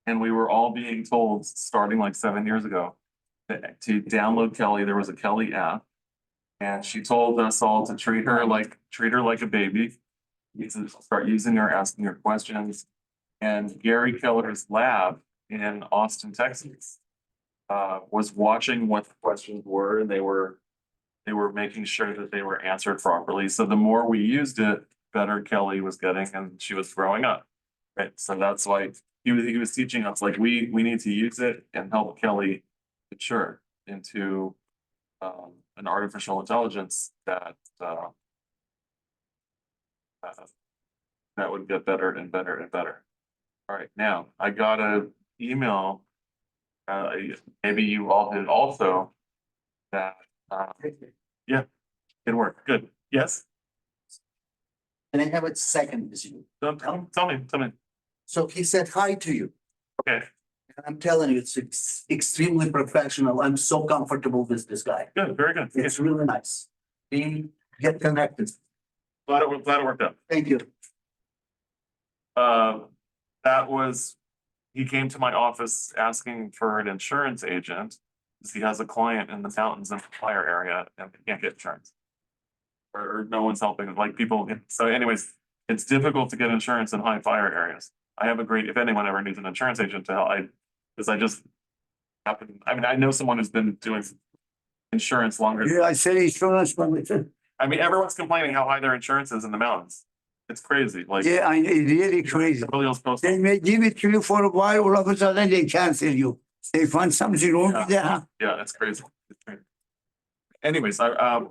And we were all being told, starting like 7 years ago, to download Kelly. There was a Kelly app. And she told us all to treat her like a baby. You to start using her, asking her questions. And Gary Keller's lab in Austin, Texas, was watching what the questions were, and they were making sure that they were answered properly. So the more we used it, better Kelly was getting, and she was growing up. Right. So that's why he was teaching us, like, we need to use it and help Kelly mature into an artificial intelligence that that would get better and better and better. All right, now I got a email. Maybe you all did also. That yeah, it worked. Good. Yes. And I have a second with you. Don't tell me. So he said hi to you. Okay. And I'm telling you, it's extremely professional. I'm so comfortable with this guy. Good. Very good. It's really nice. Get connected. Glad it worked out. Thank you. That was, he came to my office asking for an insurance agent because he has a client in the mountains in the fire area and he can't get insurance. Or no one's helping, like people. So anyways, it's difficult to get insurance in high fire areas. I have a great, if anyone ever needs an insurance agent to help, because I just happen, I mean, I know someone who's been doing insurance longer. Yeah, I said insurance company too. I mean, everyone's complaining how high their insurance is in the mountains. It's crazy, like. Yeah, it's really crazy. Everybody else posts. They may give it to you for a while, all of a sudden they cancel you. They find something wrong with that. Yeah, it's crazy. Anyways,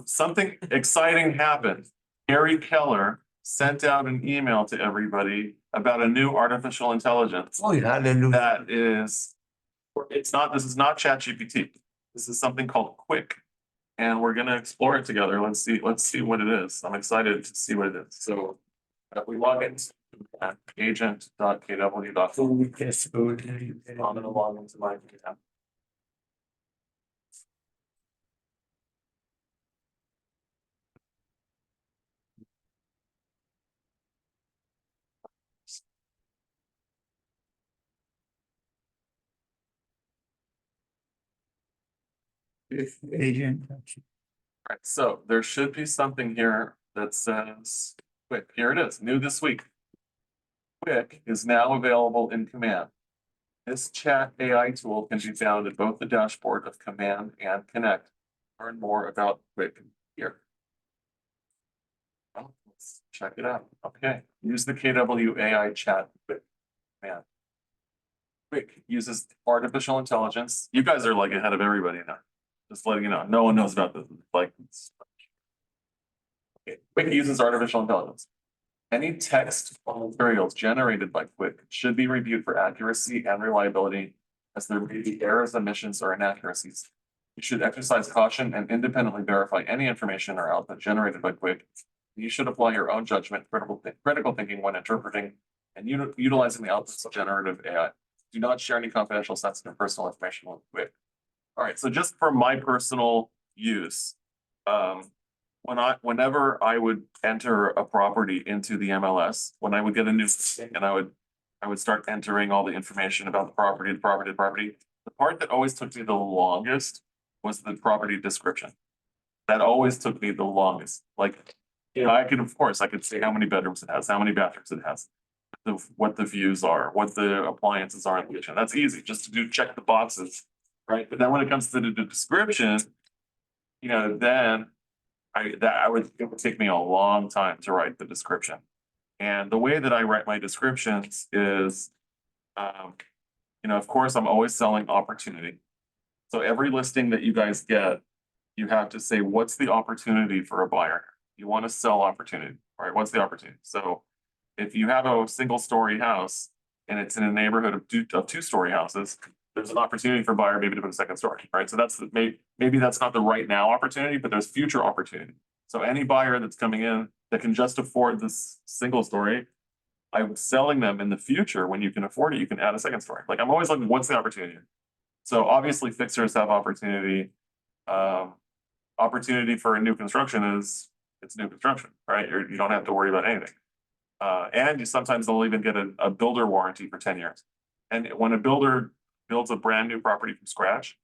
something exciting happened. Gary Keller sent out an email to everybody about a new artificial intelligence. Oh, hallelujah. That is, this is not ChatGPT. This is something called Quick. And we're gonna explore it together. Let's see what it is. I'm excited to see what it is. So we log in at agent.kw.com. I'm gonna log into my account. Agent. Right, so there should be something here that says Quick. Here it is, new this week. Quick is now available in Command. This chat AI tool can be found at both the dashboard of Command and Connect. Learn more about Quick here. Well, let's check it out. Okay, use the KW AI chat with Command. Quick uses artificial intelligence. You guys are like ahead of everybody now. Just letting you know, no one knows about this. Like, okay. Quick uses artificial intelligence. Any text or materials generated by Quick should be reviewed for accuracy and reliability, as there may be errors, omissions, or inaccuracies. You should exercise caution and independently verify any information or output generated by Quick. You should apply your own judgment, critical thinking when interpreting and utilizing the outputs of generative AI. Do not share any confidential, sensitive, personal information with Quick. All right, so just for my personal use, whenever I would enter a property into the MLS, when I would get a new listing and I would start entering all the information about the property, the part that always took me the longest was the property description. That always took me the longest. Like, you know, I could say how many bedrooms it has, how many bathrooms it has, what the views are, what the appliances are in the kitchen. That's easy, just to check the boxes. Right, but then when it comes to the description, you know, then it would take me a long time to write the description. And the way that I write my descriptions is, you know, of course, I'm always selling opportunity. So every listing that you guys get, you have to say, what's the opportunity for a buyer? You want to sell opportunity, right? What's the opportunity? So if you have a single story house and it's in a neighborhood of two-story houses, there's an opportunity for a buyer maybe to put a second story, right? So that's maybe that's not the right now opportunity, but there's future opportunity. So any buyer that's coming in that can just afford this single story, I'm selling them in the future. When you can afford it, you can add a second story. Like, I'm always looking, what's the opportunity? So obviously fixers have opportunity. Opportunity for a new construction is it's new construction, right? You don't have to worry about anything. And sometimes they'll even get a builder warranty for 10 years. And when a builder builds a brand new property from scratch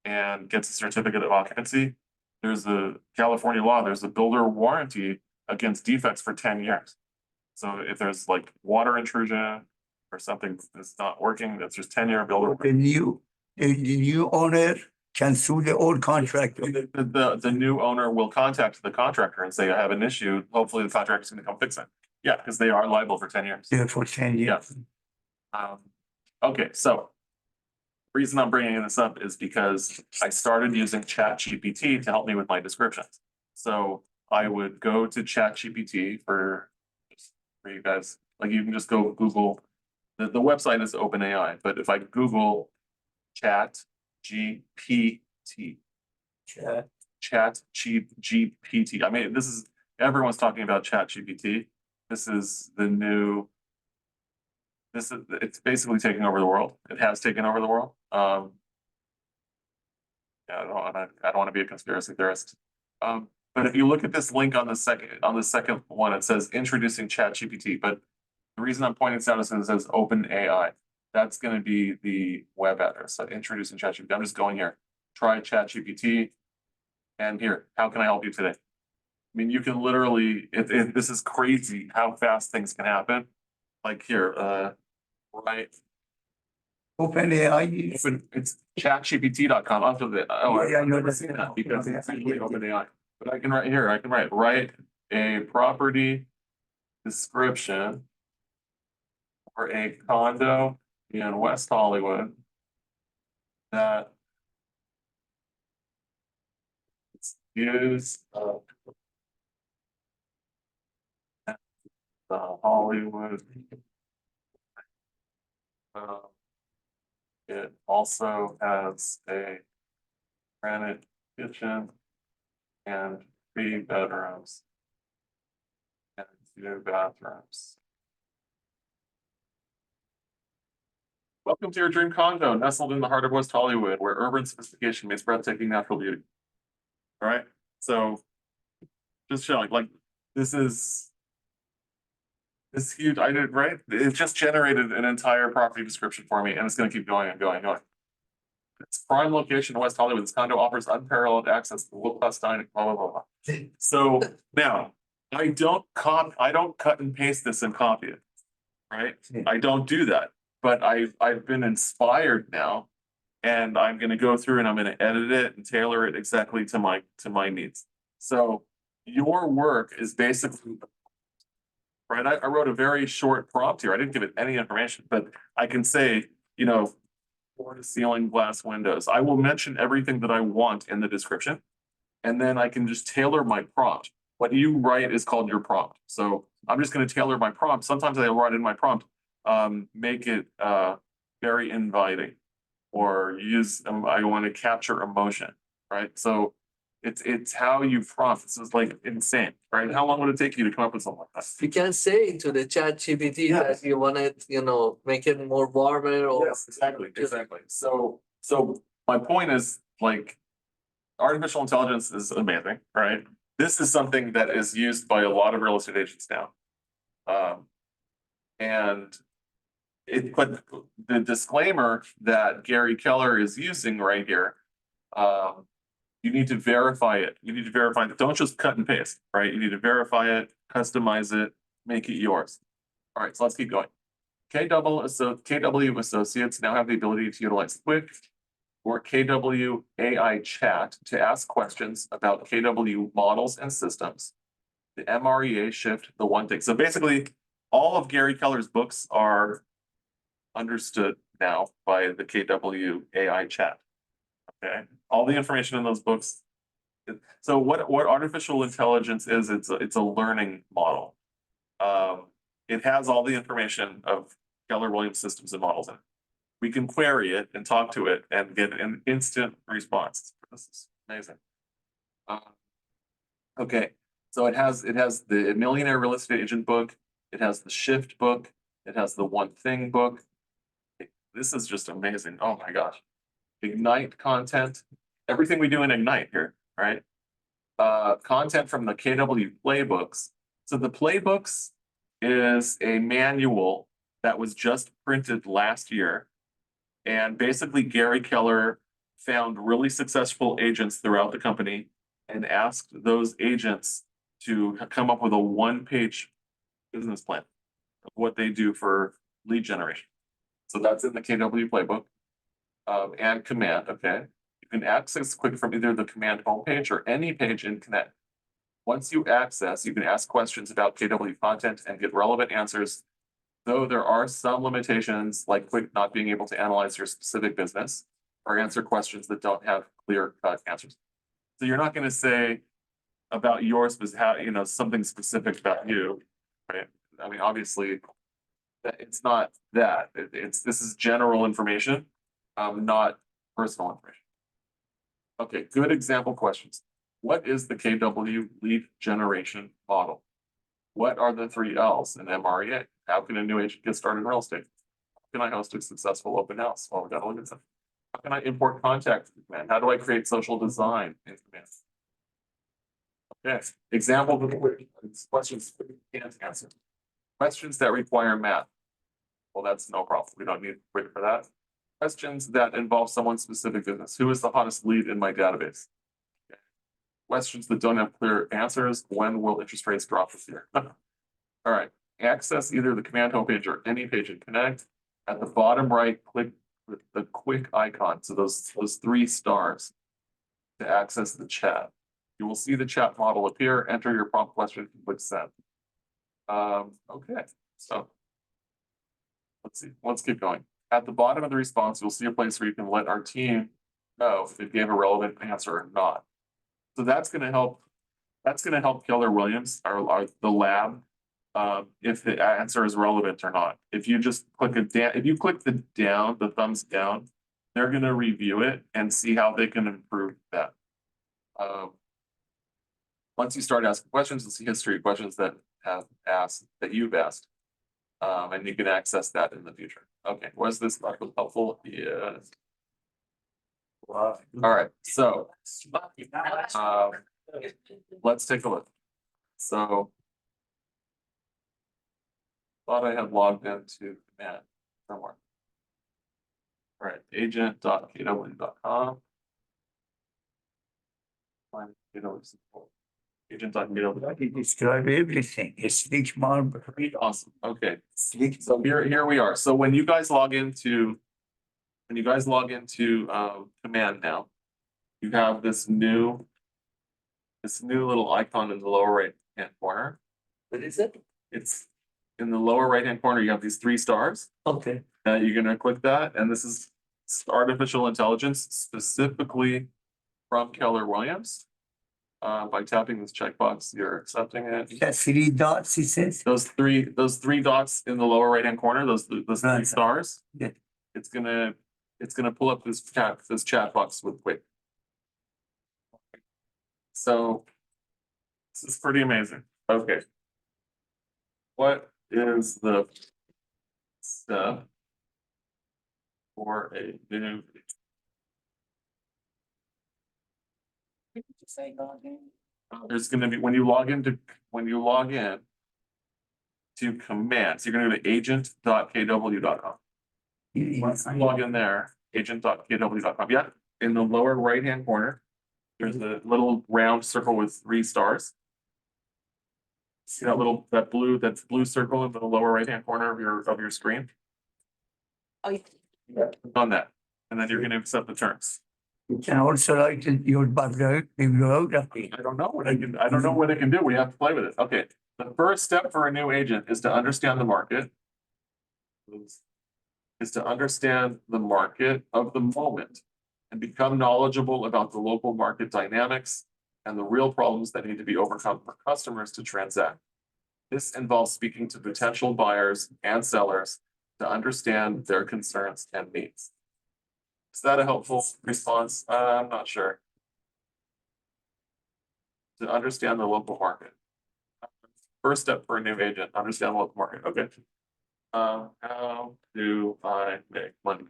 and gets a certificate of occupancy, there's a California law, there's a builder warranty against defects for 10 years. So if there's like water intrusion or something that's not working, that's just 10-year builder. The new owner can sue the old contractor. The new owner will contact the contractor and say, I have an issue. Hopefully the contractor's gonna come fix it. Yeah, because they are liable for 10 years. Yeah, for 10 years. Okay, so reason I'm bringing this up is because I started using ChatGPT to help me with my descriptions. So I would go to ChatGPT for you guys, like you can just go Google, the website is OpenAI, but if I Google ChatGPT, ChatGPT, I mean, this is, everyone's talking about ChatGPT. This is the new, it's basically taking over the world. It has taken over the world. Yeah, I don't want to be a conspiracy theorist. But if you look at this link on the second one, it says introducing ChatGPT. But the reason I'm pointing this out is because it says OpenAI. That's going to be the web address. So introducing ChatGPT. I'm just going here. Try ChatGPT. And here, how can I help you today? I mean, you can literally, this is crazy how fast things can happen. Like here, right. OpenAI. It's chatgpt.com. After the, Yeah, I know never that. seen that because it's actually OpenAI. But I can write here, I can write a property description for a condo in West Hollywood that is the Hollywood. It also has a granite kitchen and 3 bedrooms and 2 bathrooms. Welcome to your dream condo, nestled in the heart of West Hollywood, where urban sophistication meets breathtaking natural beauty. All right, so just showing, like, this is huge. I did, right? It just generated an entire property description for me, and it's going to keep going and going and going. It's prime location in West Hollywood. This condo offers unparalleled access to world-class dining, blah, blah, blah, blah. So now I don't cut and paste this and copy it, right? I don't do that, but I've been inspired now, and I'm going to go through and I'm going to edit it and tailor it exactly to my needs. So your work is basically, right? I wrote a very short prompt here. I didn't give it any information, but I can say, you know, floor to ceiling glass windows. I will mention everything that I want in the description, and then I can just tailor my prompt. What you write is called your prompt. So I'm just going to tailor my prompt. Sometimes I write in my prompt, make it very inviting, or use I want to capture emotion, right? So it's how you prompt. This is like insane, right? How long would it take you to come up with something like that? You can say to the chat GPT that you want it, make it more warmer or. Yes, exactly. So my point is, like, artificial intelligence is amazing, right? This is something that is used by a lot of real estate agents now. But the disclaimer that Gary Keller is using right here, you need to verify it. You need to verify it. Don't just cut and paste, right? You need to verify it, customize it, make it yours. All right, so let's keep going. KW Associates now have the ability to utilize Quick or KW AI chat to ask questions about KW models and systems. The MREA shift the one thing. So basically, all of Gary Keller's books are understood now by the KW AI chat. Okay, all the information in those books. So what artificial intelligence is, it's a learning model. It has all the information of Keller Williams systems and models in it. We can query it and talk to it and get an instant response. This is amazing. Okay, so it has the Millionaire Real Estate Agent book. It has the Shift book. It has the One Thing book. This is just amazing. Oh my gosh. Ignite content. Everything we do in Ignite here, right? Content from the KW playbooks. So the playbooks is a manual that was just printed last year And basically Gary Keller found really successful agents throughout the company and asked those agents to come up with a one-page business plan of what they do for lead generation. So that's in the KW playbook. And command, okay? You can access quick from either the command homepage or any page in Connect. Once you access, you can ask questions about KW content and get relevant answers, though there are some limitations like Quick not being able to analyze your specific business or answer questions that don't have clear-cut answers. So you're not going to say about your specific, something specific about you, right? I mean, obviously, it's not that. This is general information, not personal information. Okay, good example questions. What is the KW lead generation model? What are the 3 L's in MREA? How can a new agent get started in real estate? How can I host a successful open house? Well, we got to look at that. How can I import contact command? How do I create social design in command? Okay, example of questions we can't answer. Questions that require math. Well, that's no problem. We don't need Quick for that. Questions that involve someone's specific business. Who is the hottest lead in my database? Okay. Questions that don't have clear answers. When will interest rates drop this year? All right. Access either the command homepage or any page in Connect. At the bottom right, click the quick icon. So those 3 stars to access the chat. You will see the chat model appear. Enter your prompt question and click send. Okay, so let's see. Let's keep going. At the bottom of the response, you'll see a place where you can let our team know if it gave a relevant answer or not. So that's going to help. That's going to help Keller Williams, the lab, if the answer is relevant or not. If you just click it down, if you click the thumbs down, they're going to review it and see how they can improve that. Once you start asking questions, you'll see history of questions that you've asked. And you can access that in the future. Okay, was this helpful? Yes. Wow. All right, so let's take a look. So thought I had logged into command somewhere. All right, agent.kw.com. Agent.kw. Describe everything. It's slick marble. Awesome. Okay. Slick. So here we are. So when you guys log into command now, you have this new little icon in the lower right hand corner. What is it? It's in the lower right hand corner. You have these 3 stars. Okay. You're gonna click that, and this is artificial intelligence specifically from Keller Williams. By tapping this checkbox, you're accepting it. That's 3 dots, he says. Those three dots in the lower right hand corner, those 3 Right. stars. Yeah. It's gonna pull up this chat box with Quick. So this is pretty amazing. Okay. What is the step for a new? There's gonna be when you log in to command, so you're gonna go to agent.kw.com. Once you log in there, agent.kw.com. Yeah, in the lower right hand corner, there's a little round circle with 3 stars. See that blue circle in the lower right hand corner of your screen? Oh, Yeah. On that, and then you're gonna accept the terms. You can also write your background bibliography. I don't know what it can do. We have to play with it. Okay, the first step for a new agent is to understand the market. Is to understand the market of the moment and become knowledgeable about the local market dynamics and the real problems that need to be overcome for customers to transact. This involves speaking to potential buyers and sellers to understand their concerns and needs. Is that a helpful response? I'm not sure. To understand the local market. First step for a new agent, understand the local market. Okay. How do I make money?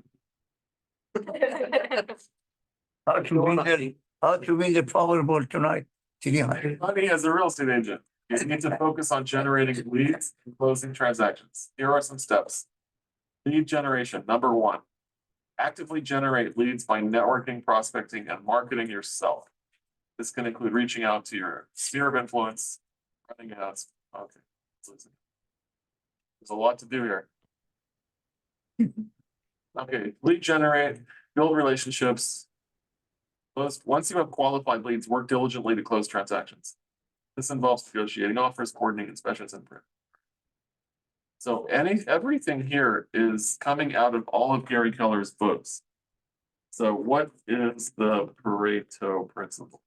How to win the Powerball tonight? 300. Money as a real estate agent. You need to focus on generating leads and closing transactions. Here are some steps. Lead generation, number 1. Actively generate leads by networking, prospecting, and marketing yourself. This can include reaching out to your sphere of influence, running ads. Okay. There's a lot to do here. Okay, lead generate, build relationships. Once you have qualified leads, work diligently to close transactions. This involves negotiating offers, coordinating inspections, and print. So everything here is coming out of all of Gary Keller's books. So what is the Pareto principle?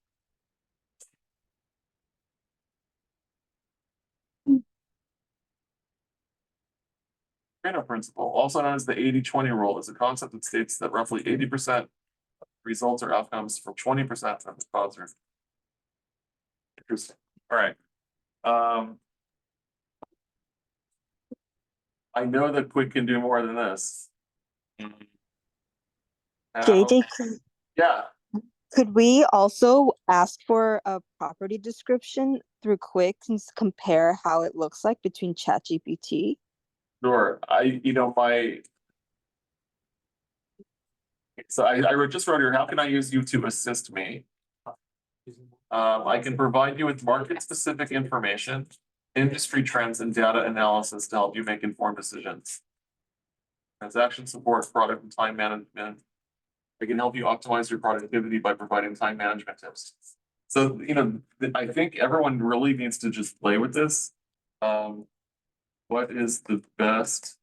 Pareto principle, also known as the 80-20 rule, is a concept that states that roughly 80% results or outcomes from 20% of the cause are. Interesting. All right. I know that Quick can do more than this. JJ, Yeah, could we also ask for a property description through Quick and compare how it looks like between ChatGPT? sure. So I just wrote here, how can I use you to assist me? I can provide you with market-specific information, industry trends, and data analysis to help you make informed decisions. Transaction support, product and time management. I can help you optimize your productivity by providing time management tips. So, I think everyone really needs to just play with this. What is the best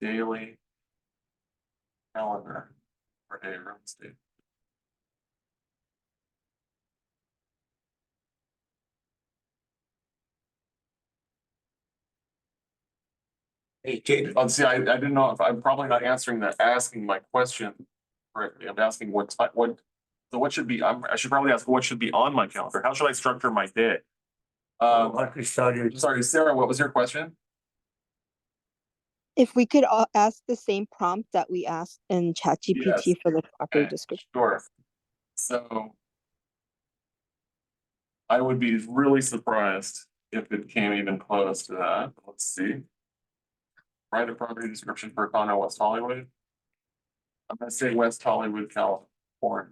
daily calendar for a real estate? Let's see, I didn't know if I'm probably not asking my question correctly. I'm asking what should be, I should probably ask what should be on my calendar. How should I structure my day? Sorry, Sarah, what was your question? If we could ask the same prompt that we asked in ChatGPT Yes. for the property Okay, description. sure. So I would be really surprised if it came even close to that. Let's see. Write a property description for condo West Hollywood. I'm gonna say West Hollywood, California.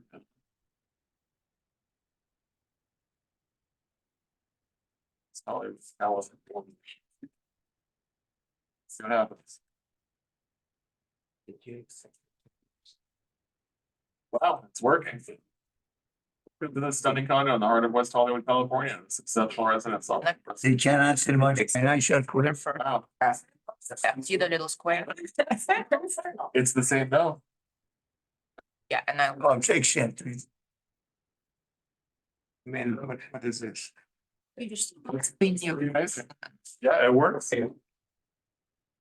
West Hollywood, California. See what happens. Wow, it's working. Look at this stunning condo in the heart of West Hollywood, California. It's exceptional residence. They can answer my financial question. Wow, See the little square? it's the same, no. Yeah, and then Objection, please. Man, what is this? we just. Pretty amazing. Yeah, it works.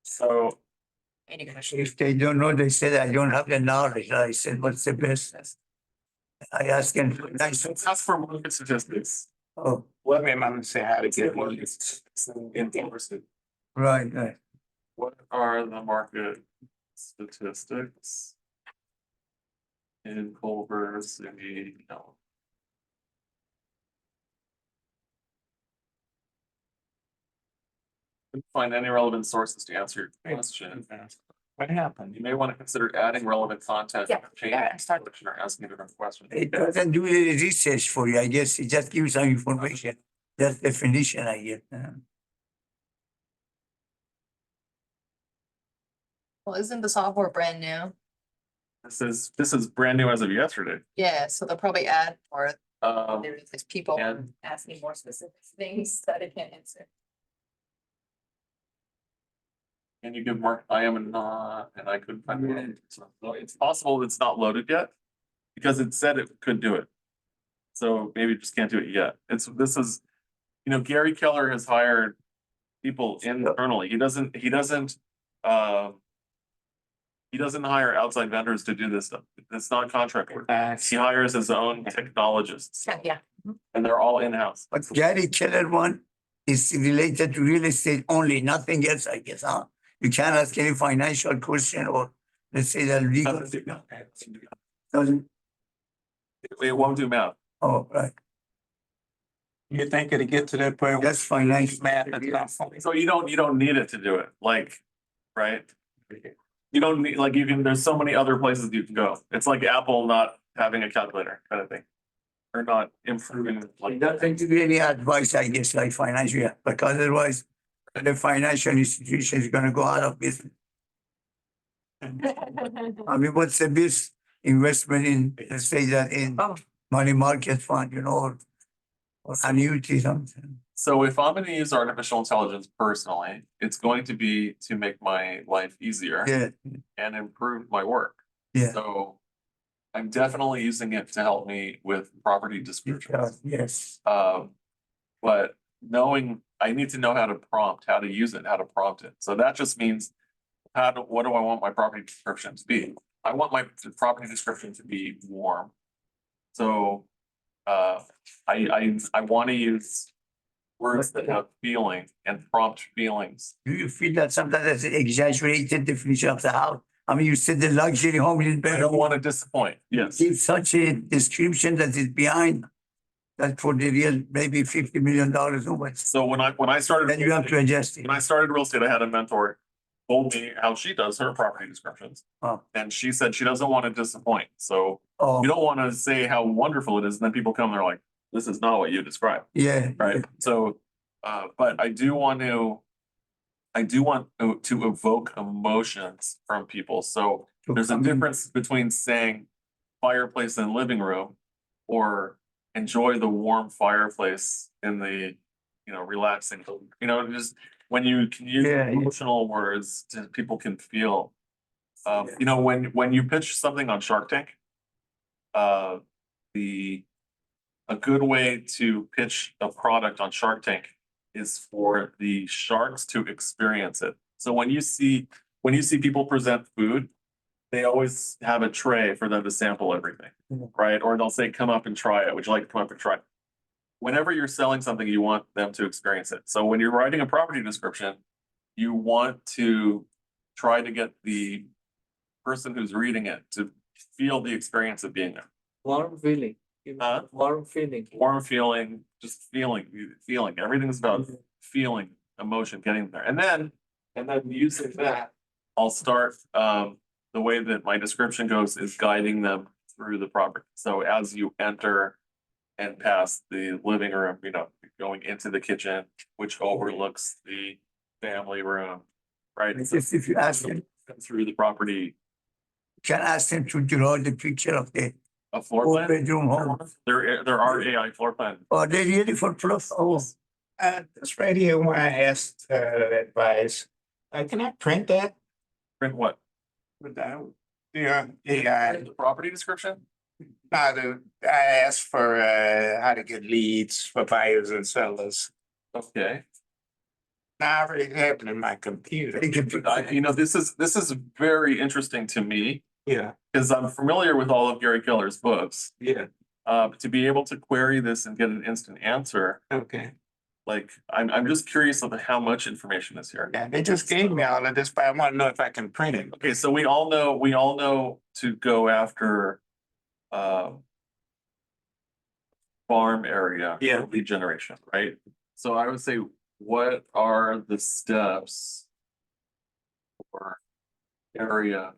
So Any question? If they don't know, they said I don't have the knowledge. I said, what's the best? I asked him, nice. let's ask for market statistics. Oh, Let me mom say how to get one. In Dorset. right. What are the market statistics in Culver City? No. Couldn't find any relevant sources to answer your question. What happened? You may want to consider adding relevant content. Yeah, changing yeah, the start. description, or asking a different question. It doesn't do any research for you, I guess. It just gives some information. Just definition, I guess. Well, isn't the software brand new? This is brand new as of yesterday. Yeah, so they'll probably add more. Um, There's people and asking more specific things that it can't answer. can you give Mark, I am a not, and I couldn't find it. So it's possible it's not loaded yet. Because it said it could do it. So maybe it just can't do it yet. This is, Gary Keller has hired people internally. He doesn't hire outside vendors to do this stuff. It's not contract work. He hires his own technologists, Yeah. and they're all in-house. But Gary Keller one is related to real estate only, nothing else, I guess, huh? You can't ask any financial question or let's say the legal. Doesn't, It won't do math. oh, right. You think it'll get to that point? That's financial. Math, that's not funny. So you don't need it to do it. Like, right? You don't need, like, you can, there's so many other places you can go. It's like Apple not having a calculator kind of thing. Or not improving like Nothing to be any advice, I guess, like financial, yeah, because otherwise the financial institution is gonna go out of business. I mean, what's the best investment in, let's say that in money market fund, or annuity something? So if I'm gonna use artificial intelligence personally, it's going to be to make my life easier Yeah, and improve my work. yeah, So I'm definitely using it to help me with property descriptions. yes, But knowing, I need to know how to use it, how to prompt it. So that just means what do I want my property description to be? I want my property description to be warm. So I want to use words that have feeling and prompt feelings. do you feel that sometimes that's an exaggerated definition of the house? I mean, you said the luxury home is I better. don't want to disappoint. Yes. Give such a description that is behind that for the real, maybe $50 million, no, but So when I started. then you have to adjust it. When I started real estate, I had a mentor told me how she does her property descriptions. Oh. And she said she doesn't want to disappoint. So Oh, you don't want to say how wonderful it is, and then people come, they're like, this is not what you described, yeah, right? So, but I do want to evoke emotions from people. So to there's a come in. difference between saying fireplace and living room or enjoy the warm fireplace in the, relaxing, just when you can use Yeah, yeah. emotional words people can feel. When you pitch something on Shark Tank, uh, a good way to pitch a product on Shark Tank is for the sharks to experience it. So when you see people present food, they always have a tray for them to sample everything, right? Or they'll say, come up and try it. Would you like to come up and try it? Whenever you're selling something, you want them to experience it. So when you're writing a property description, you want to try to get the person who's reading it to feel the experience of being there. Warm feeling. Huh? Warm feeling. Warm feeling, just feeling. Everything's about feeling, emotion, getting there. And then using that, I'll start, the way that my description goes is guiding them through the property. So as you enter and pass the living room, going into the kitchen, which overlooks the family room, right? It's just if you ask them, Through the property, can ask them to draw the picture of the a floor four plan. bedroom home. There are AI floor plans. Are they really for plus? Oh, This right here, when I asked, advice, can I print that Print what? without? Yeah, AI. The property description? I asked for, how to get leads for buyers and sellers. Okay. Now I already have it in my computer. they can put- This is very interesting to me Yeah, because I'm familiar with all of Gary Keller's books. yeah, To be able to query this and get an instant answer, okay. like I'm just curious of how much information is here. Yeah, they just gave me all of this, but I want to know if I can print it. Okay, so we all know to go after farm area. Yeah. Lead generation, right? So I would say, what are the steps for area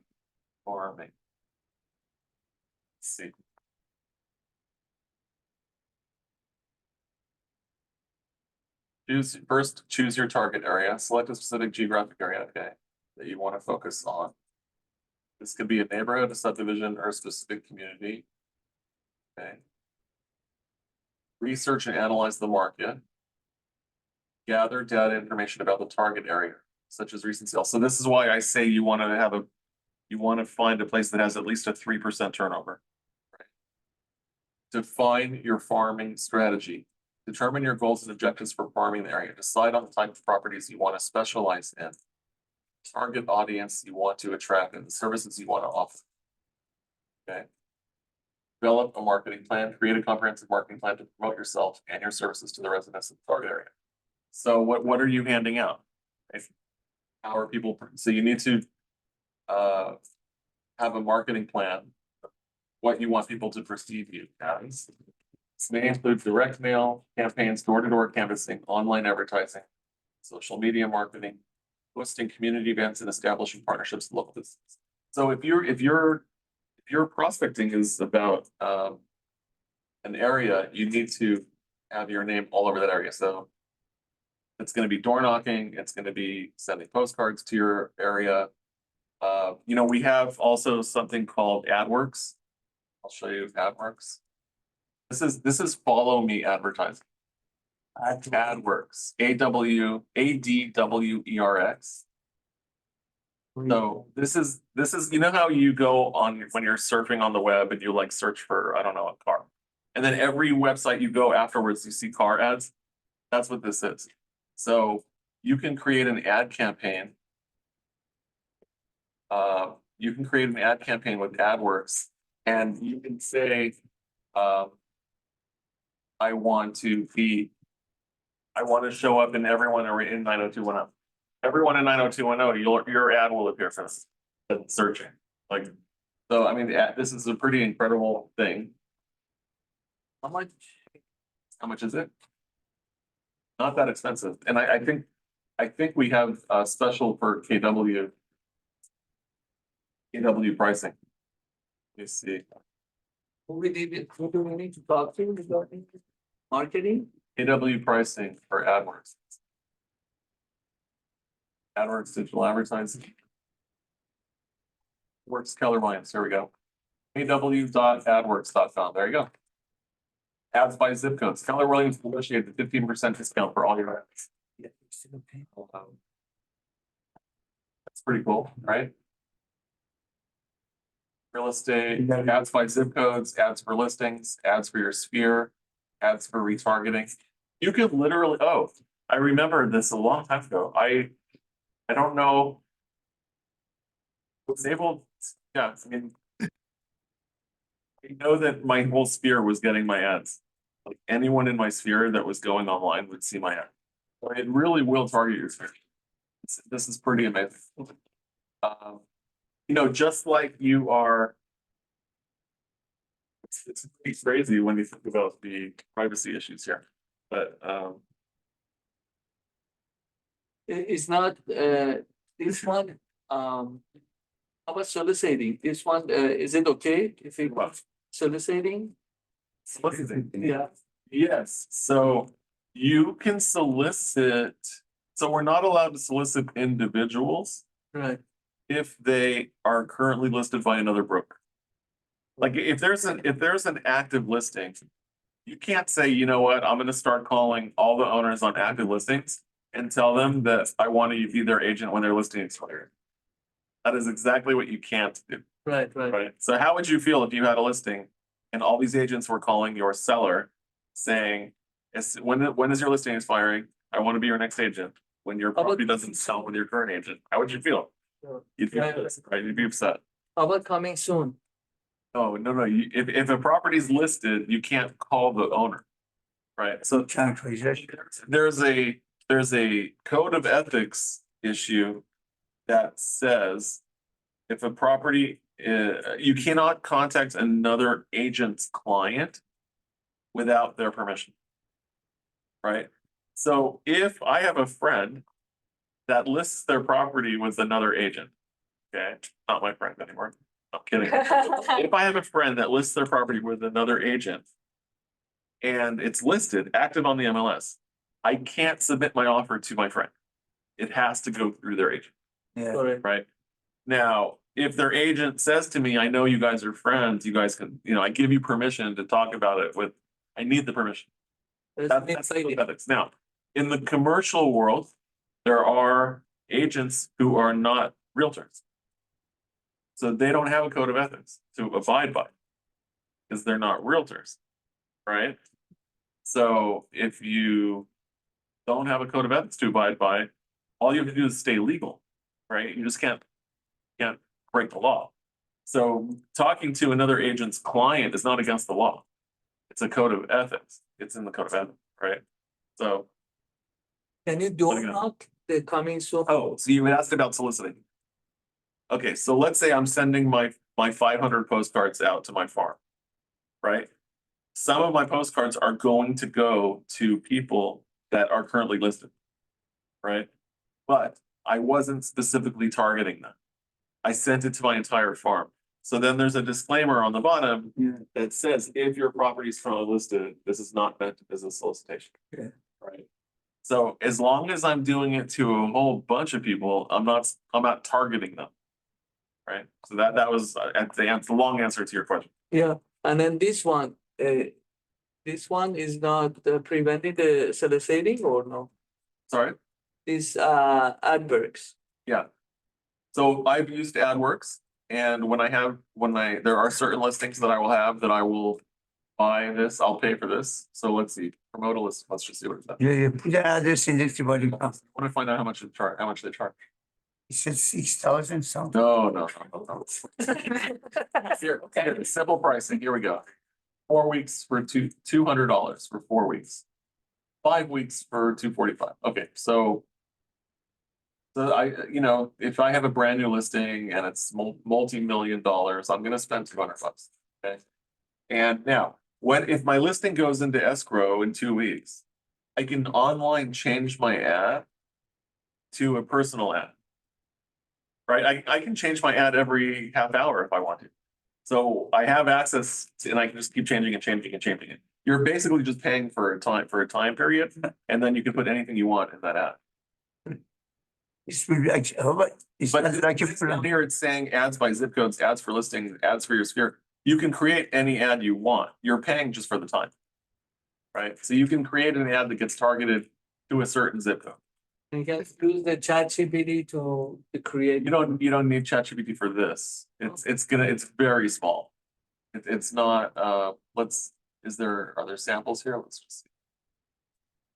farming? Let's see. Choose your target area, select a specific geographic area, okay, that you want to focus on. This could be a neighborhood, a subdivision, or a specific community. Okay. Research and analyze the market. Gather data information about the target area, such as recent sales. So this is why I say you want to find a place that has at least a 3% turnover. Right? Define your farming strategy. Determine your goals and objectives for farming the area. Decide on the type of properties you want to specialize in. Target audience you want to attract and the services you want to offer. Okay. Develop a marketing plan, create a comprehensive marketing plan to promote yourself and your services to the residents of the target area. So what are you handing out? How are people, so you need to have a marketing plan, what you want people to perceive you as. This may include direct mail, campaigns, door-to-door canvassing, online advertising, social media marketing, hosting community events and establishing partnerships with local businesses. So if your prospecting is about an area, you need to have your name all over that area. So it's gonna be door knocking, it's gonna be sending postcards to your area. You know, we have also something called AdWorks. I'll show you AdWorks. This is follow me advertising. AdWorks, ADWERX. So this is, you know how you go on when you're surfing on the web and you like search for, I don't know, a car. And then every website you go afterwards, you see car ads. That's what this is. So you can create an ad campaign. You can create an ad campaign with AdWorks and you can say, I want to show up in everyone in 90210. Everyone in 90210, your ad will appear for us. Searching, like, so I mean, this is a pretty incredible thing. How much? How much is it? Not that expensive, and I think we have a special for KW pricing. Let me see, Who do we need to talk to regarding marketing? KW pricing for AdWords. AdWords digital advertising. Works Keller Williams, here we go. aw.adworks.com, there you go. Ads by zip codes. Keller Williams negotiated a 15% discount for all your ads. That's pretty cool, right? Real estate, ads by zip codes, ads for listings, ads for your sphere, ads for retargeting. You could literally, oh, I remember this a long time ago. I don't know. Was able, yeah, I mean. I know that my whole sphere was getting my ads. Like anyone in my sphere that was going online would see my ad. So it really will target your sphere. This is pretty amazing. You know, just like you are. It's pretty crazy when you think about the privacy issues here, but It's not, this one, how about soliciting? This one, is it okay if it was soliciting? soliciting. Yeah, Yes, so you can solicit, so we're not allowed to solicit individuals right. if they are currently listed by another broker. Like if there's an active listing, you can't say, you know what, I'm gonna start calling all the owners on active listings and tell them that I want to be their agent when their listing expires. That is exactly what you can't do, Right, right. right? So how would you feel if you had a listing and all these agents were calling your seller saying, when is your listing expiring? I want to be your next agent. When your about- property doesn't sell with your current agent, how would you feel? Sure. You'd feel Right. pissed, right? You'd be upset. How about coming soon? Oh, no, if a property's listed, you can't call the owner. Right, so Tranquilization. there's a code of ethics issue that says if a property, you cannot contact another agent's client without their permission. Right, so if I have a friend that lists their property with another agent, okay, not my friend anymore, I'm kidding. If I have a friend that lists their property with another agent and it's listed, active on the MLS, I can't submit my offer to my friend. It has to go through their agent, Yeah, Correct. right? Now, if their agent says to me, I know you guys are friends, you guys can, I give you permission to talk about it with, I need the permission. That's the code of ethics. Now, in the commercial world, there are agents who are not realtors. So they don't have a code of ethics to abide by. Because they're not realtors, right? So if you don't have a code of ethics to abide by, all you have to do is stay legal, right? You just can't break the law. So talking to another agent's client is not against the law. It's a code of ethics. It's in the code of ethics, right? So, Can you door knock the coming soon? oh, so you asked about soliciting. Okay, so let's say I'm sending my 500 postcards out to my farm, right? Some of my postcards are going to go to people that are currently listed, right? But I wasn't specifically targeting them. I sent it to my entire farm. So then there's a disclaimer on the bottom Yeah. that says, if your property is currently listed, this is not meant as a solicitation. Yeah. Right? So as long as I'm doing it to a whole bunch of people, I'm not targeting them. Right? So that was the long answer to your question. Yeah, and then this one is not preventing the soliciting or no? Sorry? This adverts. Yeah. So I've used AdWorks, and there are certain listings that I will have that I will buy this, I'll pay for this. So let's see, promote a list, let's just see what it's at. Yeah, put the address in this body. I want to find out how much they charge. It said 6,000 something. No. Here, simple pricing, here we go. 4 weeks for $200 for 4 weeks. 5 weeks for $245. Okay, so if I have a brand new listing and it's multi-million dollars, I'm gonna spend $200, okay? And now, if my listing goes into escrow in 2 weeks, I can online change my ad to a personal ad. Right, I can change my ad every half hour if I want to. So I have access to, and I can just keep changing it. You're basically just paying for a time period, and then you can put anything you want in that ad. This will be like, how about, it's But not like a down here, it's saying ads by zip codes, ads for listings, ads for your sphere. You can create any ad you want. You're paying just for the time. Right? So you can create an ad that gets targeted to a certain zip code. You can use the ChatGPT to create. You don't need ChatGPT for this. It's very small. It's not, are there samples here? Let's just see.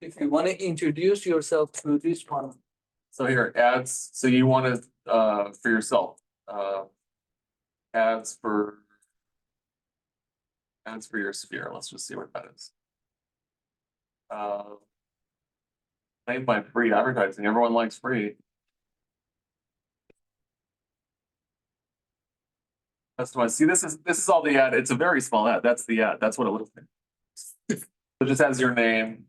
If you want to introduce yourself to this one. So here, ads, so you want to, for yourself, ads for your sphere. Let's just see what that is. Claimed by free advertising. Everyone likes free. Customize. See, this is all the ad. It's a very small ad. That's the ad. That's what it looks like. It just has your name,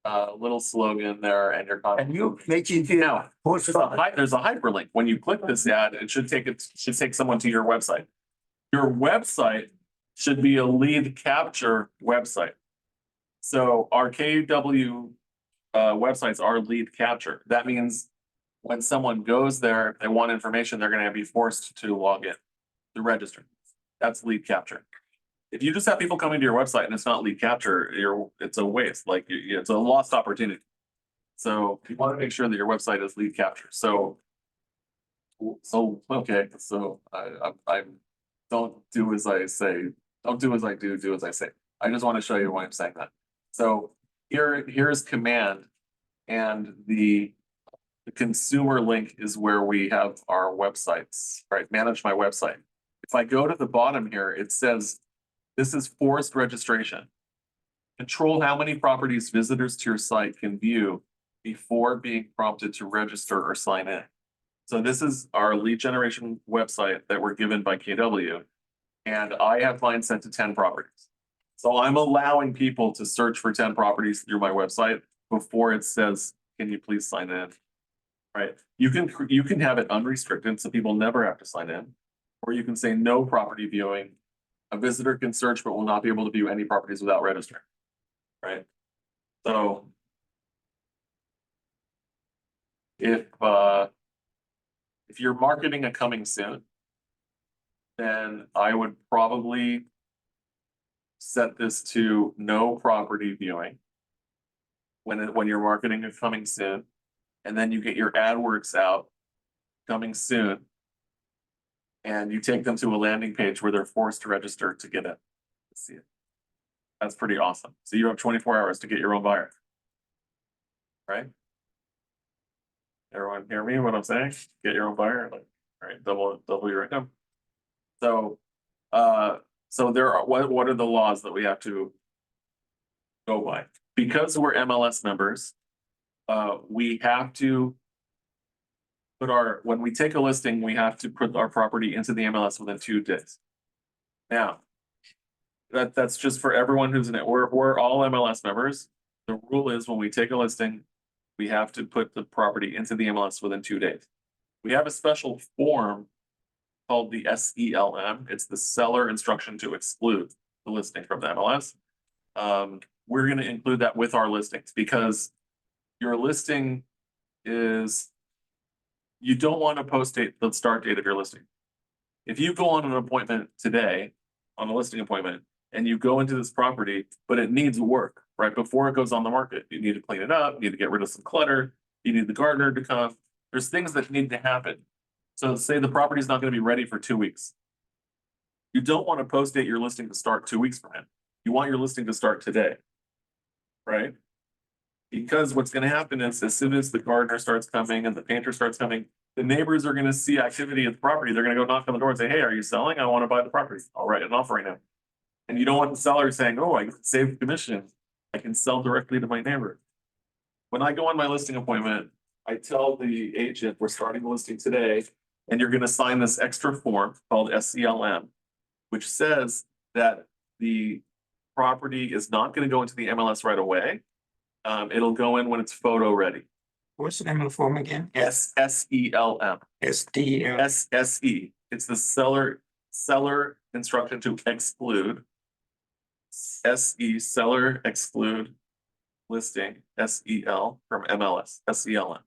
little slogan there, and your contact. and you make it Now, post. there's a hyperlink. When you click this ad, it should take someone to your website. Your website should be a lead capture website. So our KW websites are lead capture. That means when someone goes there, if they want information, they're going to be forced to log in, to register. That's lead capture. If you just have people coming to your website and it's not lead capture, it's a waste. Like it's a lost opportunity. So you want to make sure that your website is lead capture. So okay. So I don't do as I say. Don't do as I do. Do as I say. I just want to show you why I'm saying that. So here's command, and the consumer link is where we have our websites, right? Manage my website. If I go to the bottom here, it says this is forced registration. Control how many properties visitors to your site can view before being prompted to register or sign in. So this is our lead generation website that we're given by KW, and I have mine set to 10 properties. So I'm allowing people to search for 10 properties through my website before it says, can you please sign in? Right? You can have it unrestricted, so people never have to sign in, or you can say no property viewing. A visitor can search but will not be able to view any properties without registering. Right? So if you're marketing a coming soon, then I would probably set this to no property viewing when you're marketing a coming soon, and then you get your AdWorks out coming soon, and you take them to a landing page where they're forced to register to get it. Let's see it. That's pretty awesome. So you have 24 hours to get your own buyer. Right? Everyone hear me what I'm saying? Get your own buyer, like, all right, double your income. So there are, what are the laws that we have to go by? Because we're MLS members, we have to when we take a listing, we have to put our property into the MLS within 2 days. Now, that's just for everyone who's in it. We're all MLS members. The rule is when we take a listing, we have to put the property into the MLS within 2 days. We have a special form called the SELM. It's the seller instruction to exclude the listing from the MLS. We're gonna include that with our listings because your listing is, you don't want to post date, the start date of your listing. If you go on an appointment today, on a listing appointment, and you go into this property, but it needs work, right? Before it goes on the market, you need to clean it up, you need to get rid of some clutter, you need the gardener to come. There's things that need to happen. So say the property's not gonna be ready for 2 weeks. You don't want to post date your listing to start 2 weeks from now. You want your listing to start today. Right? Because what's gonna happen is as soon as the gardener starts coming and the painter starts coming, the neighbors are gonna see activity at the property. They're gonna go knock on the door and say, hey, are you selling? I wanna buy the property. I'll write an offer right now. And you don't want the seller saying, oh, I can save commission. I can sell directly to my neighbor. When I go on my listing appointment, I tell the agent, we're starting the listing today, and you're gonna sign this extra form called SELM, which says that the property is not gonna go into the MLS right away. It'll go in when it's photo ready. What's the name of the form again? SELM. SDL. SSE. It's the seller instruction to exclude. SE, seller exclude listing, SEL from MLS, SELM.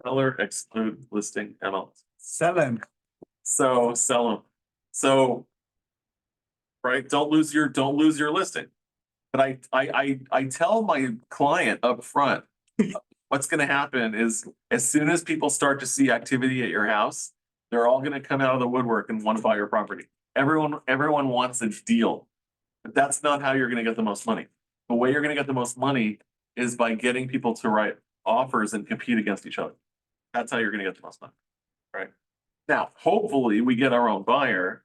Seller exclude listing MLS. Sell them. So sell them. So, right, don't lose your listing. But I tell my client up front, what's gonna happen is as soon as people start to see activity at your house, they're all gonna come out of the woodwork and want to buy your property. Everyone wants a deal, but that's not how you're gonna get the most money. The way you're gonna get the most money is by getting people to write offers and compete against each other. That's how you're gonna get the most money, right? Now, hopefully, we get our own buyer.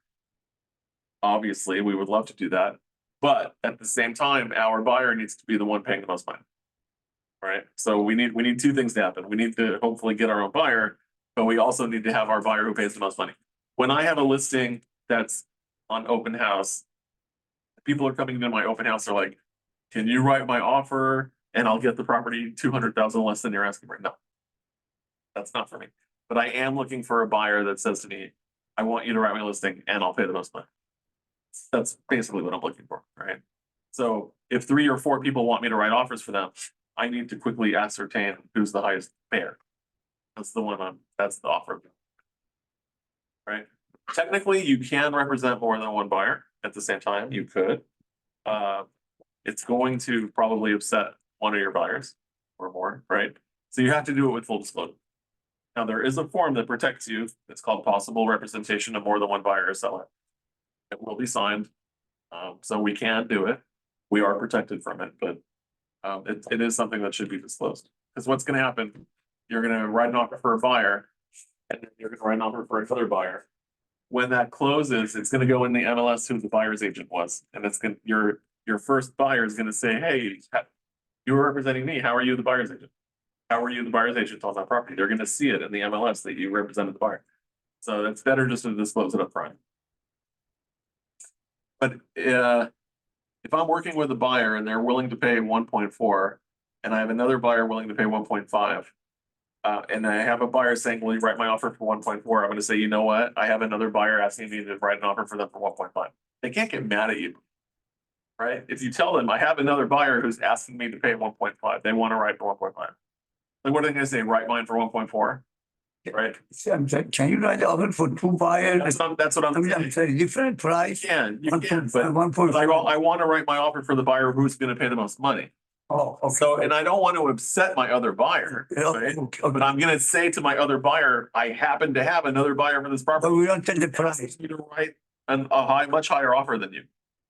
Obviously, we would love to do that. But at the same time, our buyer needs to be the one paying the most money. Right? So we need 2 things to happen. We need to hopefully get our own buyer, but we also need to have our buyer who pays the most money. When I have a listing that's on open house, people are coming into my open house, they're like, can you write my offer and I'll get the property 200,000 less than you're asking right now? That's not for me. But I am looking for a buyer that says to me, I want you to write my listing and I'll pay the most money. That's basically what I'm looking for, right? So if 3 or 4 people want me to write offers for them, I need to quickly ascertain who's the highest payer. That's the one that's the offer. Right? Technically, you can represent more than one buyer at the same time. You could. It's going to probably upset one of your buyers or more, right? So you have to do it with full disclosure. Now, there is a form that protects you. It's called possible representation of more than one buyer or seller. It will be signed. So we can do it. We are protected from it, but it is something that should be disclosed. Because what's gonna happen, you're gonna write an offer for a buyer, and then you're gonna write an offer for another buyer. When that closes, it's gonna go in the MLS who the buyer's agent was, and it's gonna, your first buyer is gonna say, hey, you were representing me, how are you the buyer's agent? How are you the buyer's agent on that property? They're gonna see it in the MLS that you represented the buyer. So it's better just to disclose it up front. But if I'm working with a buyer and they're willing to pay 1.4, and I have another buyer willing to pay 1.5, and I have a buyer saying, will you write my offer for 1.4? I'm gonna say, you know what? I have another buyer asking me to write an offer for them for 1.5. They can't get mad at you. Right? If you tell them, I have another buyer who's asking me to pay 1.5, they wanna write for 1.5. Like, what are they gonna say? Write mine for 1.4? Right? Can you write offer for 2 buyers? That's what I'm I mean, saying. I'm saying different price. You can, but One point. I wanna write my offer for the buyer who's gonna pay the most money. Oh, okay. So, and I don't want to upset my other buyer, Yeah, right? okay, But I'm gonna say to my other buyer, I happen to have another buyer for this But property. we don't tell the Asking price. you to write much higher offer than you.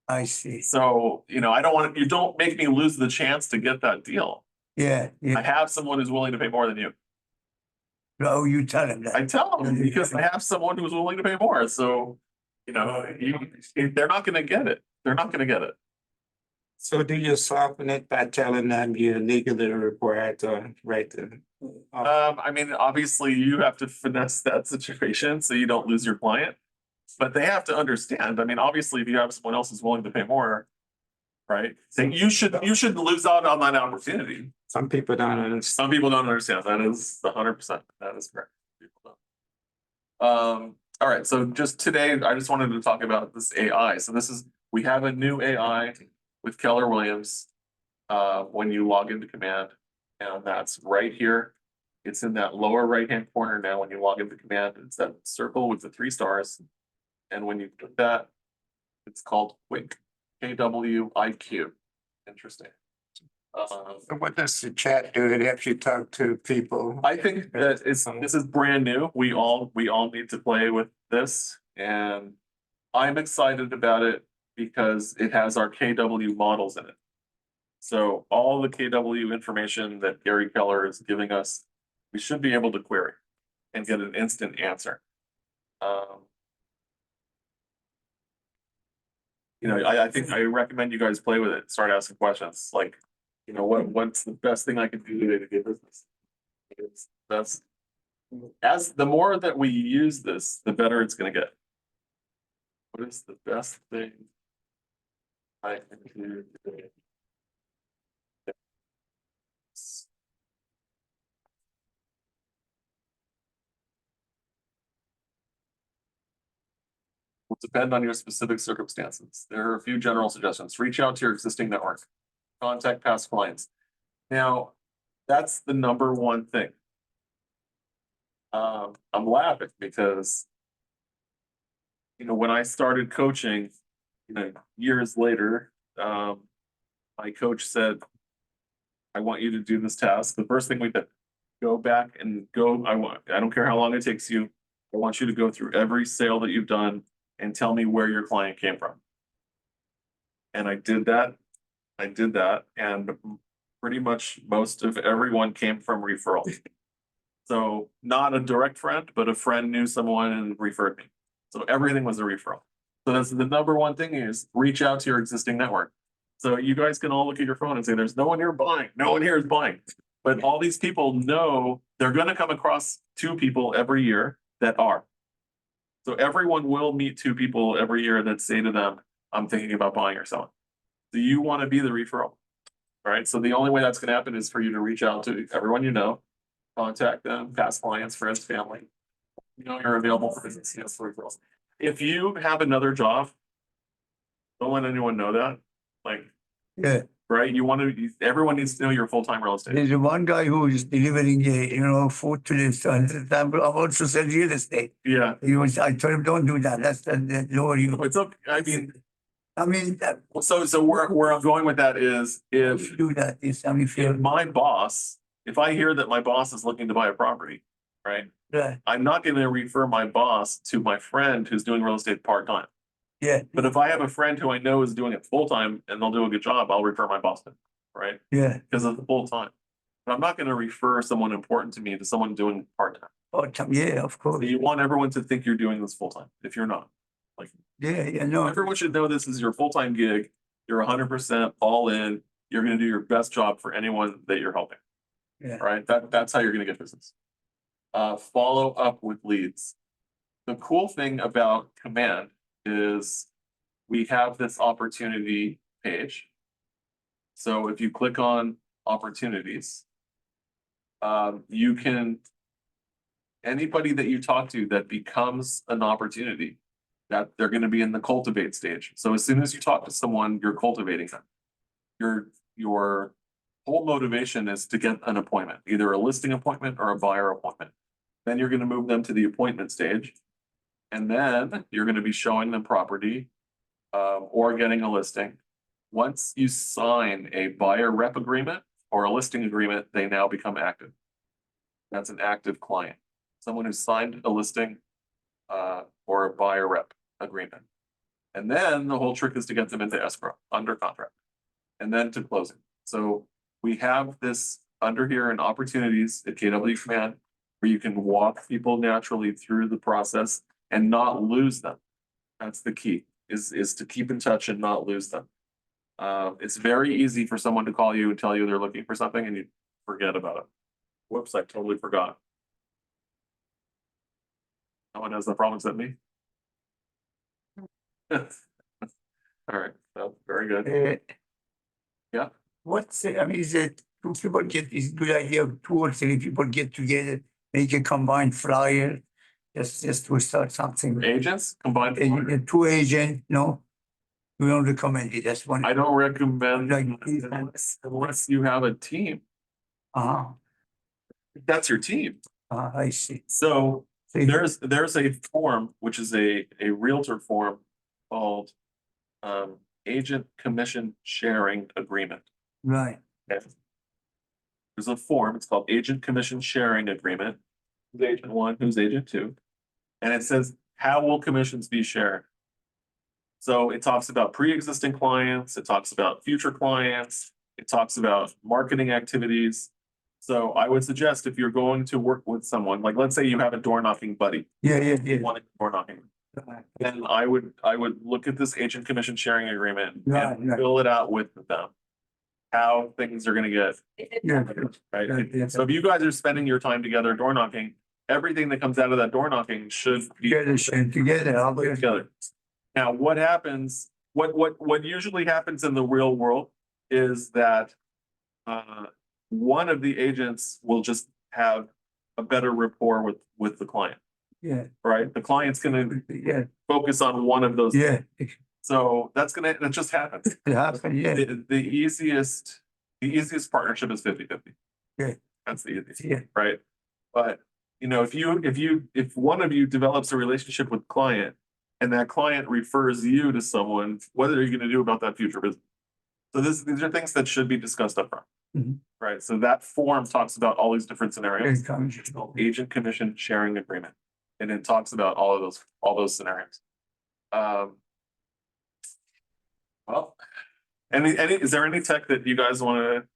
I see. So, I don't want, you don't make me lose the chance to get that deal. Yeah, I yeah. have someone who's willing to pay more than you. No, you tell them I that. tell them because I have someone who's willing to pay more. So, they're not gonna get it. They're not gonna get it. So do you soften it by telling them you're legally required to write the? I mean, obviously you have to finesse that situation so you don't lose your client. But they have to understand. I mean, obviously, if you have someone else who's willing to pay more, right? So you should lose out on that opportunity. Some people don't understand. Some people don't understand. That is 100%. That is correct. People don't. All right, so just today, I just wanted to talk about this AI. So we have a new AI with Keller Williams. When you log into command, and that's right here. It's in that lower right-hand corner now. When you log into command, it's that circle with the 3 stars. And when you click that, it's called Quick, KWIQ. Interesting. What does the chat do? It helps you talk to people. I think that this is brand new. We all need to play with this, and I'm excited about it because it has our KW models in it. So all the KW information that Gary Keller is giving us, we should be able to query and get an instant answer. I think I recommend you guys play with it, start asking questions like, what's the best thing I can do today to get business? As the more that we use this, the better it's gonna get. What is the best thing I can do today? Will depend on your specific circumstances. There are a few general suggestions. Reach out to your existing network. Contact past clients. Now, that's the number one thing. I'm laughing because, when I started coaching, years later, my coach said, I want you to do this task. The first thing we did, go back and I don't care how long it takes you. I want you to go through every sale that you've done and tell me where your client came from. And I did that. And pretty much most of everyone came from referral. So not a direct friend, but a friend knew someone and referred me. So everything was a referral. So that's the number one thing is reach out to your existing network. So you guys can all look at your phone and say, there's no one here buying. No one here is buying. But all these people know they're going to come across 2 people every year that are. So everyone will meet 2 people every year that say to them, I'm thinking about buying or selling. Do you want to be the referral? All right. So the only way that's going to happen is for you to reach out to everyone you know, contact them, past clients, friends, family. You're available for business, for referrals. If you have another job, don't let anyone know that. Like, Yeah, right? Everyone needs to know you're full-time real estate. there's one guy who is delivering, food to the son. I also sell real estate. Yeah. I told him, don't do that. That's the lower you. It's okay. I mean, So where I'm going with that is if you do that, it's, I mean, if I hear that my boss is looking to buy a property, right? right, I'm not going to refer my boss to my friend who's doing real estate part-time. yeah, But if I have a friend who I know is doing it full-time and they'll do a good job, I'll refer my boss to them, right? yeah. Because of the full-time. But I'm not going to refer someone important to me to someone doing part-time. Oh, yeah, of course. So you want everyone to think you're doing this full-time, if you're not. Yeah, no. Everyone should know this is your full-time gig. You're 100% all in. You're going to do your best job for anyone that you're helping. Yeah. Right? That's how you're going to get business. Follow up with leads. The cool thing about Command is we have this opportunity page. So if you click on opportunities, anybody that you talk to that becomes an opportunity, that they're going to be in the cultivate stage. So as soon as you talk to someone, you're cultivating them. Your whole motivation is to get an appointment, either a listing appointment or a buyer appointment. Then you're going to move them to the appointment stage. And then you're going to be showing them property or getting a listing. Once you sign a buyer rep agreement or a listing agreement, they now become active. That's an active client. Someone who signed a listing or a buyer rep agreement. And then the whole trick is to get them into escrow, under contract, and then to closing. So we have this under here in opportunities at KW Command where you can walk people naturally through the process and not lose them. That's the key, is to keep in touch and not lose them. It's very easy for someone to call you and tell you they're looking for something and you forget about it. Whoops, I totally forgot. No one has the problem except me. All right, so very good. Yeah. What's it, I mean, is it, do people get this good idea of 2 or 3 people get together, make a combined flyer? Just to start something. Agents combined. A 2 agent, no? We don't recommend it, that's one. I don't recommend Like, unless you have a team. Uh-huh, That's your team. I see. So See, there's a form, which is a Realtor form called agent commission sharing agreement. right, Okay. There's a form, it's called agent commission sharing agreement. Who's agent one, who's agent two? And it says, how will commissions be shared? So it talks about pre-existing clients, it talks about future clients, it talks about marketing activities. So I would suggest if you're going to work with someone, like let's say you have a door knocking buddy, yeah, you want a door knocking. Then I would look at this agent commission sharing agreement Right, and right. fill it out with them. How things are gonna get, yeah, right? Yeah. So if you guys are spending your time together door knocking, everything that comes out of that door knocking should be together, I'll put be. together. Now, what happens, what usually happens in the real world is that one of the agents will just have a better rapport with the client, Yeah, right? The client's gonna yeah, focus on one of those. yeah, So that just happens. it happened, yeah, The easiest partnership is 50-50. Yeah. That's the easiest, yeah, right? But, if one of you develops a relationship with client and that client refers you to someone, what are you gonna do about that future business? So these are things that should be discussed upfront. Mhm. Right, so that form talks about all these different scenarios. it comes. It's called agent commission sharing agreement. And it talks about all those scenarios. Well, is there any tech that you guys wanna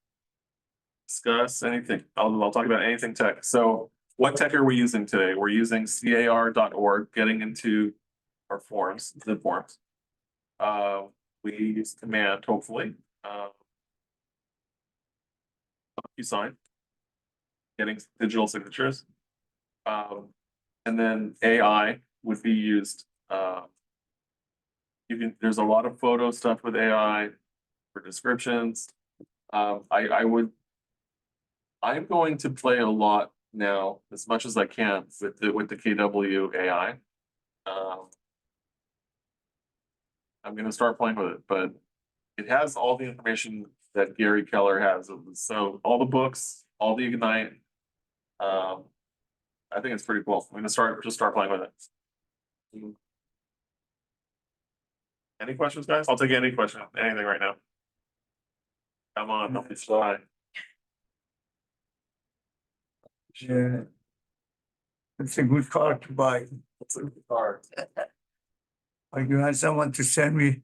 discuss? Anything? I'll talk about anything tech. So what tech are we using today? We're using car.org, getting into our forms, the forms. We use command, hopefully. DocuSign, getting digital signatures. And then AI would be used. There's a lot of photo stuff with AI for descriptions. I'm going to play a lot now, as much as I can, with the KW AI. I'm gonna start playing with it, but it has all the information that Gary Keller has. So all the books, all the Ignite. I think it's pretty cool. I'm gonna start playing with it. Any questions, guys? I'll take any question, anything right now. Come on, don't be shy. Yeah. It's a good car to buy. It's a good card. Like you had someone to send me,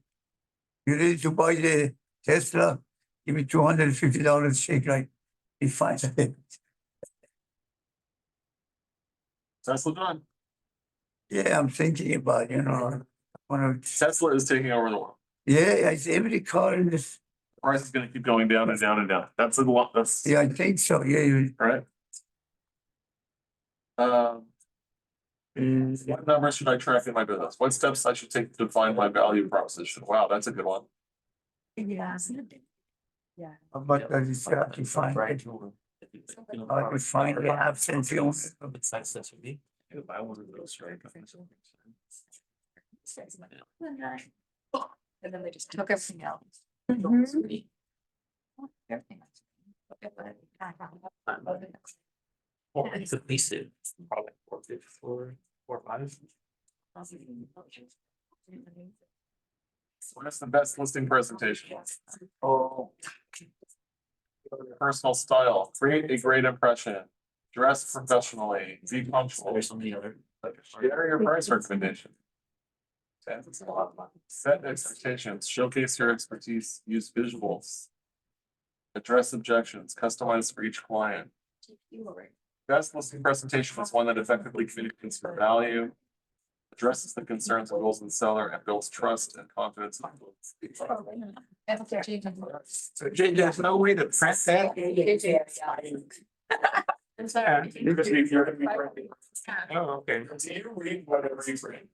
you ready to buy the Tesla? Give me $250 shake like, he finds it. Tesla done. Yeah, I'm thinking about, one of, Tesla is taking over the world. yeah, it's every car in this, Price is gonna keep going down and down and down. That's a lot, that's, yeah, I think so, yeah. right? What numbers should I track in my business? What steps I should take to define my value proposition? Wow, that's a good one. Yeah. How much does it say to find it? How to find the absence of I wanted those, right? And then they just took everything out. Mhm. Everything. Well, it's at least it, probably 4, 5. What's the best listing presentation? Oh. Personal style, create a great impression, dress professionally, be punctual, There's so many other. share your price recommendation. Set expectations, showcase your expertise, use visuals. Address objections, customize for each client. Best listing presentation is one that effectively communicates your value, addresses the concerns and goals of the seller, and builds trust and confidence. So Jay, there's no way to print that? I'm sorry. Oh, okay. Do you read whatever you print?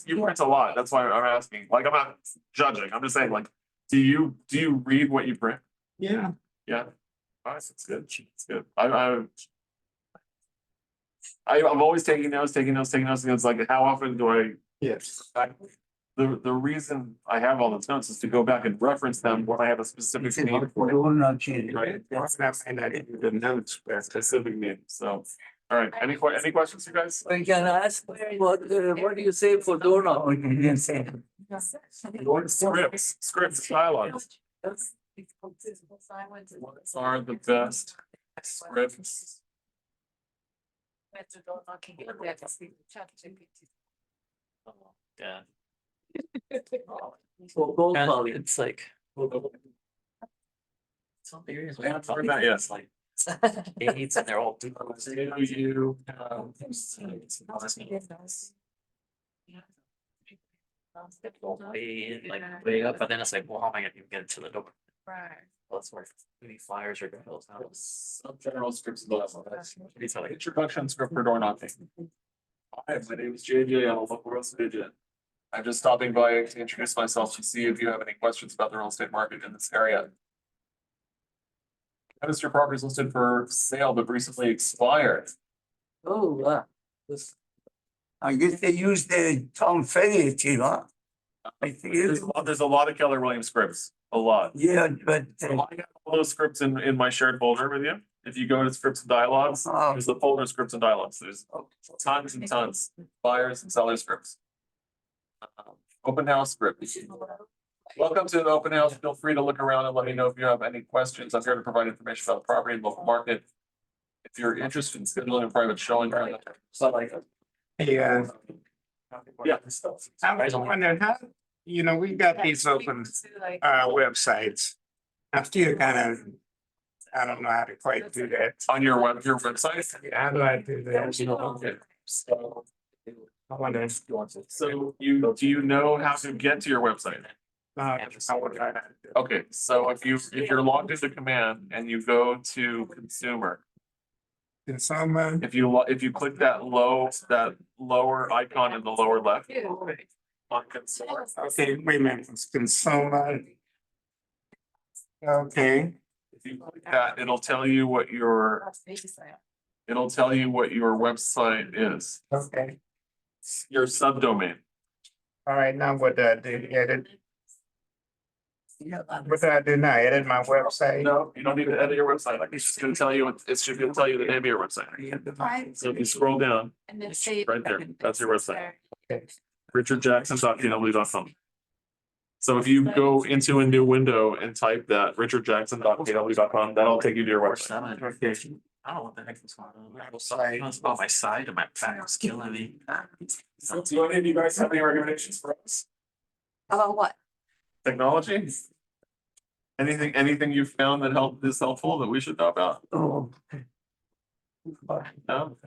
You print a lot, that's why I'm asking, like, I'm not judging, I'm just saying, like, Do you read what you print? Yeah. Yeah. Nice, it's good. It's good. I'm always taking notes. And it's like, how often do I? Yes. The reason I have all those notes is to go back and reference them when I have a specific need for it. Will not change. Right? And I did the notes, but Specific need, so, all right, any questions, you guys? We can ask, what do you say for doorknob? Oh, you didn't say. Scripts, dialogues. What are the best scripts? Yeah. For gold And quality. it's like. Some areas. We haven't heard that yet. It's like AIDS and they're all. Do you, Way up, but then it's like, well, how am I gonna even get to the door? Right. Well, that's where any flyers or bills now. some general scripts of the These are like, introduction script for door knocking. Hi, my name is JJ, I'm a local real estate agent. I'm just stopping by to introduce myself to see if you have any questions about the real estate market in this area. Notice your property is listed for sale but recently expired. Oh, wow. This- I guess they use the Tom Ferry too, huh? I think There's a lot of Keller Williams scripts, a lot. yeah, but So I got all those scripts in my shared folder with you. If you go to scripts and dialogues, oh, there's the folder scripts and dialogues. There's tons and tons, buyers and seller scripts. Open house script. Welcome to the open house. Feel free to look around and let me know if you have any questions. I'm here to provide information about the property and local market. If you're interested in scheduling a private showing. so like. yeah, Yeah. I was wondering how, we got these open websites. I'm still kind of, I don't know how to quite do that. On your website. How do I do that? Okay. So, I wonder. do you know how to get to your website? I wonder. Okay, so if you're logged into command and you go to consumer, Can someone, if you click that lower icon in the lower left on consumer. okay, wait a minute, can someone? Okay, If you click that, it'll tell you what your website is, okay. your subdomain. All right, now what do I do? Edit? What do I do now? Edit my website? No, you don't need to edit your website. Like, it's just gonna tell you, it's just gonna tell you the name of your website. So if you scroll down, right there, that's your website. richardjackson.kw.com. So if you go into a new window and type that richardjackson.kw.com, that'll take you to your website. Okay. I don't know what the heck is going on. It's about my side and my back is killing me. So do any of you guys have any recommendations for us? About what? Technology? Anything you've found that is helpful that we should know about? oh, No?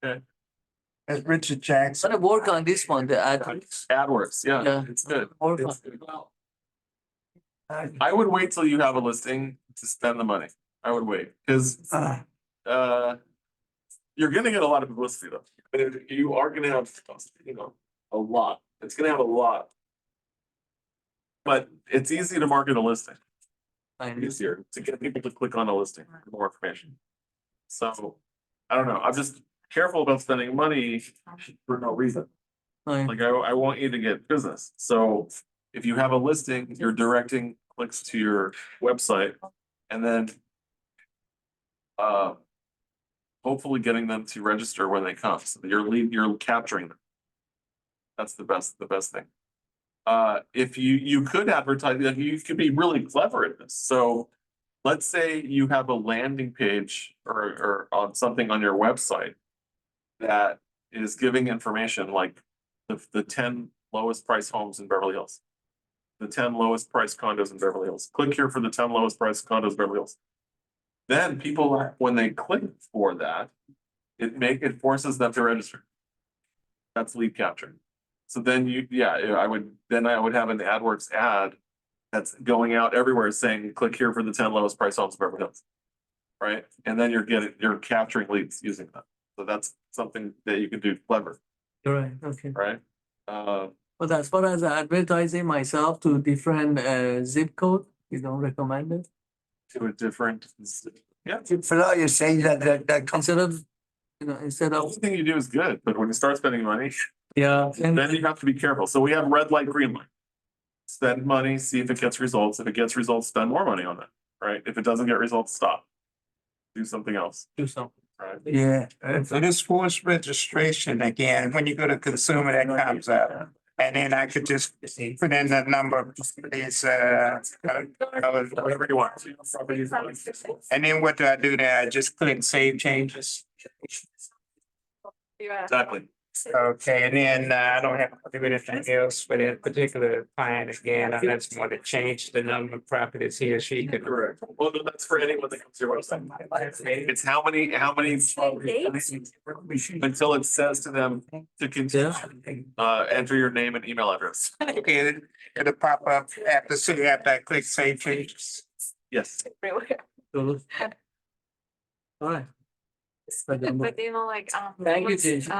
That's Richard Jackson. Gonna work on this one, the ad. AdWords, yeah, Yeah. it's good. Work on. It's good. I would wait till you have a listing to spend the money. I would wait, because you're gonna get a lot of publicity though. And you are gonna have, a lot. It's gonna have a lot. But it's easy to market a listing. Easier to get people to click on a listing for more information. So, I don't know, I'm just careful about spending money for no reason. Like, I want you to get business, so if you have a listing, you're directing clicks to your website and then. Hopefully getting them to register when they come, so that you're capturing them. That's the best thing. If you could advertise, like, you could be really clever at this, so. Let's say you have a landing page or on something on your website. That is giving information like the 10 lowest price homes in Beverly Hills. The 10 lowest price condos in Beverly Hills. Click here for the 10 lowest price condos in Beverly Hills. Then people, when they click for that, it forces them to register. That's lead capture. So then I would have an AdWords ad that's going out everywhere saying, click here for the 10 lowest price homes in Beverly Hills. Right? And then you're capturing leads using that. So that's something that you can do clever, You're right, okay. right? But as far as advertising myself to different zip code, you don't recommend it? To a different. Yeah, Fela, you're saying that comes, Instead of, instead of, everything you do is good, but when you start spending money, yeah, then you have to be careful. So we have red light, green light. Spend money, see if it gets results. If it gets results, spend more money on it, right? If it doesn't get results, stop. Do something else, do something. right? yeah. So this forced registration again, when you go to consumer, that comes up. And then I could just put in the number, is, Whatever you want. and then what do I do there? I just click save changes. Exactly. Okay, and then I don't have to do anything else for that particular client again, unless I want to change the number of properties he or she could. Correct. Well, that's for anyone that comes to your website. It's how many, until it says to them to continue, enter your name and email address. Okay, it'll pop up after I click save changes. Yes. All right. But you know, like, Thank you, Jason.